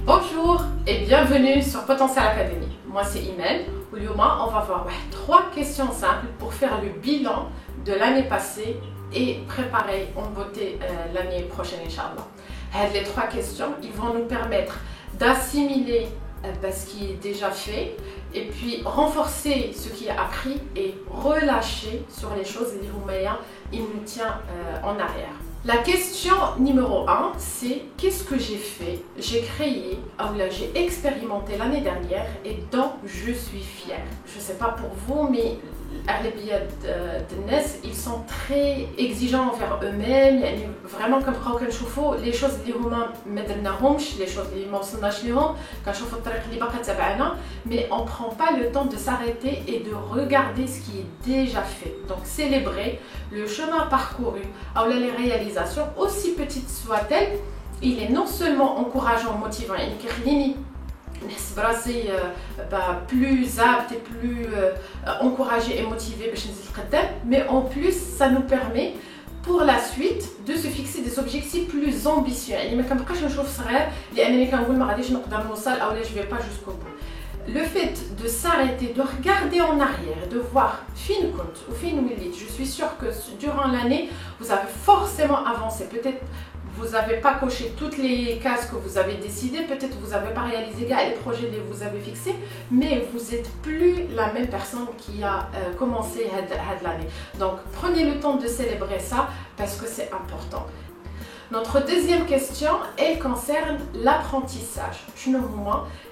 Bonjour et bienvenue sur Potentiel Academy. Moi c'est Imen. Aujourd'hui on va voir 3 questions simples pour faire le bilan de l'année passée et préparer en beauté l'année prochaine, Inch'Allah. Les 3 questions, ils vont nous permettre d'assimiler ce qui est déjà fait et puis renforcer ce qui est appris et relâcher sur les choses il nous tient en arrière. La question numéro 1, c'est qu'est-ce que j'ai fait, j'ai créé, ou là j'ai expérimenté l'année dernière et dont je suis fière. Je ne sais pas pour vous, mais ils sont très exigeants envers eux-mêmes. Vraiment comme les choses اللي هما ما درناهمش, les choses اللي ما وصلناش ليهم, كنشوفوا الطريق اللي باقا تبعنا, mais on prend pas le temps de s'arrêter et de regarder ce qui est déjà fait. Donc célébrer le chemin parcouru, ou là les réalisations, aussi petites soient-elles, il est non seulement encourageant, motivant, plus apte et plus encouragé et motivé, mais en plus ça nous permet pour la suite de se fixer des objectifs plus ambitieux. Je ne vais pas jusqu'au bout. Le fait de s'arrêter, de regarder en arrière, de voir je suis sûre que durant l'année vous avez forcément avancé. Peut-être vous n'avez pas coché toutes les cases que vous avez décidées, peut-être vous n'avez pas réalisé les projets que vous avez fixés, mais vous n'êtes plus la même personne qui a commencé l'année. Donc prenez le temps de célébrer ça parce que c'est important. Notre deuxième question, elle concerne l'apprentissage.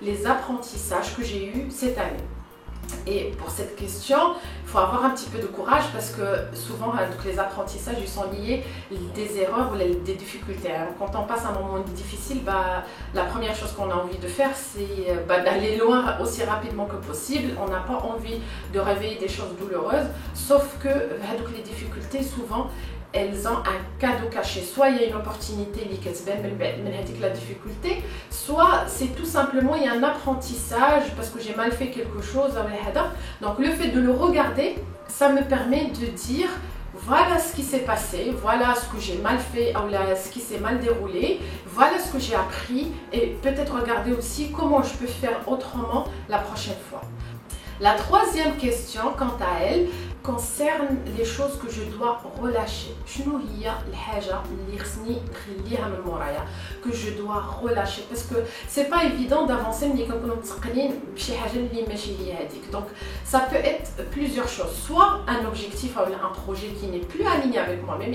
Les apprentissages que j'ai eus cette année. Et pour cette question, il faut avoir un petit peu de courage parce que souvent les apprentissages ils sont liés à des erreurs ou des difficultés. Quand on passe un moment difficile, la première chose qu'on a envie de faire c'est d'aller loin aussi rapidement que possible. On n'a pas envie de réveiller des choses douloureuses, sauf que les difficultés souvent elles ont un cadeau caché. Soit il y a une opportunité la difficulté, soit c'est tout simplement il y a un apprentissage parce que j'ai mal fait quelque chose. Donc le fait de le regarder, ça me permet de dire voilà ce qui s'est passé, voilà ce que j'ai mal fait, ou ce qui s'est mal déroulé, voilà ce que j'ai appris et peut-être regarder aussi comment je peux faire autrement la prochaine fois. La troisième question, quant à elle, concerne les choses que je dois relâcher. Que je dois relâcher parce que c'est pas évident d'avancer donc ça peut être plusieurs choses, soit un objectif ou un projet qui n'est plus aligné avec moi-même,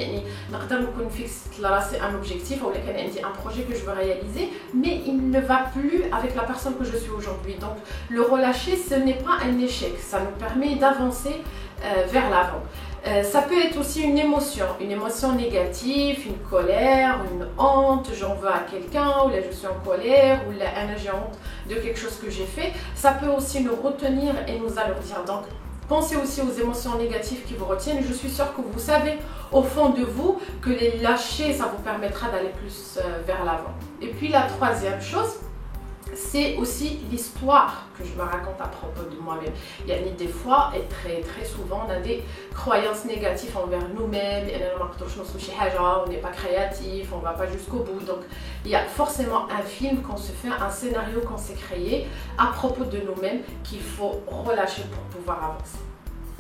un objectif ou un projet que je veux réaliser mais il ne va plus avec la personne que je suis aujourd'hui. Donc le relâcher ce n'est pas un échec, ça nous permet d'avancer vers l'avant. Ça peut être aussi une émotion négative, une colère, une honte, j'en veux à quelqu'un, ou là je suis en colère, ou là j'ai honte de quelque chose que j'ai fait. Ça peut aussi nous retenir et nous alourdir. Donc pensez aussi aux émotions négatives qui vous retiennent. Je suis sûre que vous savez au fond de vous que les lâcher, ça vous permettra d'aller plus vers l'avant. Et puis la troisième chose, c'est aussi l'histoire que je me raconte à propos de moi-même. Il y a des fois et très souvent on a des croyances négatives envers nous-mêmes, on n'est pas créatif, on ne va pas jusqu'au bout. Donc il y a forcément un film qu'on se fait, un scénario qu'on s'est créé à propos de nous-mêmes qu'il faut relâcher pour pouvoir avancer.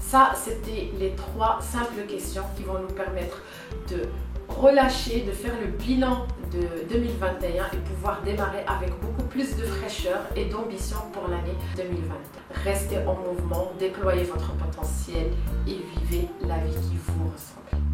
Ça, c'était les 3 simples questions qui vont nous permettre de relâcher, de faire le bilan de 2021 et pouvoir démarrer avec beaucoup plus de fraîcheur et d'ambition pour l'année 2020. Restez en mouvement, déployez votre potentiel et vivez la vie qui vous ressemble.